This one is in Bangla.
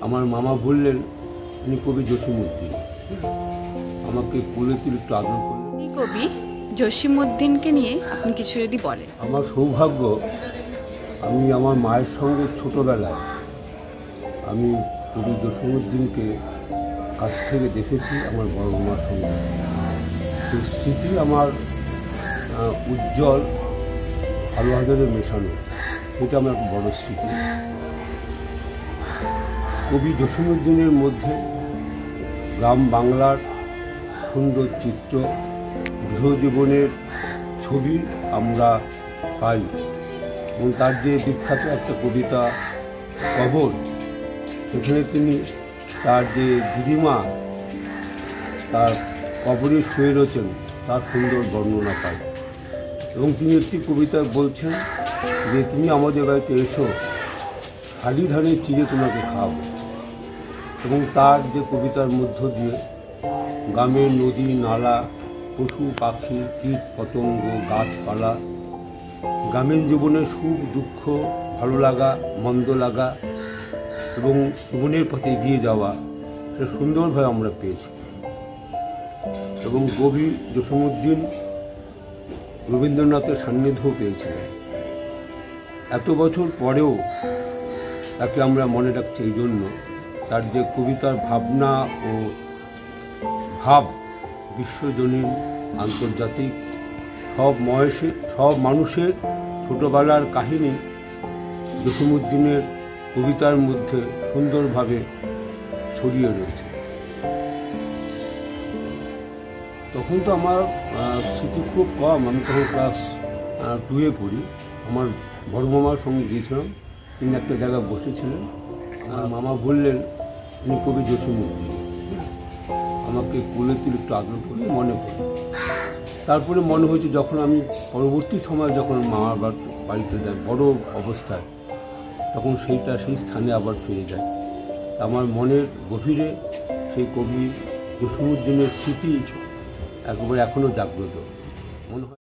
আমার মামা বললেন উনি কবি জসিমউদ্দিন। আমাকে কোলে তুলে একটু আদর করলেন। এই কবি জসিমউদ্দিনকে নিয়ে আপনি কিছু যদি বলেন। আমার সৌভাগ্য, আমি আমার মায়ের সঙ্গে ছোটোবেলায় আমি কবি জসিমউদ্দিনকে কাছ থেকে দেখেছি আমার বড় মার সঙ্গে। সেই স্মৃতি আমার উজ্জ্বল আলো হাজারে মেশানো, এটা আমার একটা বড় স্মৃতি। কবি জসিমউদ্দিনের মধ্যে গ্রাম বাংলার সুন্দর চিত্র, গৃহজীবনের ছবি আমরা পাই। এবং তার যে বিখ্যাত একটা কবিতা কবর, সেখানে তিনি তার যে দিদিমা তার কবরে শুয়ে রয়েছেন তার সুন্দর বর্ণনা পায়। এবং তিনি একটি কবিতায় বলছেন যে তুমি আমাদের বাড়িতে এসো, শালি ধানের চিড়ে তোমাকে খাওয়াবো। এবং তার যে কবিতার মধ্য দিয়ে গ্রামের নদী নালা, পশু পাখি, কীট পতঙ্গ, গাছপালা, গ্রামীণ জীবনের সুখ দুঃখ, ভালো লাগা মন্দ লাগা এবং জীবনের পথে এগিয়ে যাওয়া, সে সুন্দরভাবে আমরা পেয়েছি। এবং কবি জসিমউদ্দিন রবীন্দ্রনাথের সান্নিধ্য পেয়েছিলেন। এত বছর পরেও তাকে আমরা মনে রাখছি এই জন্য, তার যে কবিতার ভাবনা ও ভাব বিশ্বজনীন, আন্তর্জাতিক, সব মানুষের ছোটোবেলার কাহিনী জসিমউদ্দিনের কবিতার মধ্যে সুন্দরভাবে ছড়িয়ে রয়েছে। তখন তো আমার স্মৃতি খুব কম, আমি তখন ক্লাস 2-এ পড়ি। আমার বড় মামার সঙ্গে গিয়েছিলাম, তিনি একটা জায়গায় বসেছিলেন। মামা বললেন উনি কবি জসিমউদ্দিন। আমাকে কোলে তুলে একটু আদর করে মনে পড়ে। তারপরে মনে হয়েছে যখন আমি পরবর্তী সময় যখন মামার বাড়িতে যাই বড় অবস্থায়, তখন সেই স্থানে আবার ফিরে যায়। আমার মনের গভীরে সেই কবি জসিমউদ্দিনের স্মৃতি একবারে এখনও জাগ্রত মনে হয়।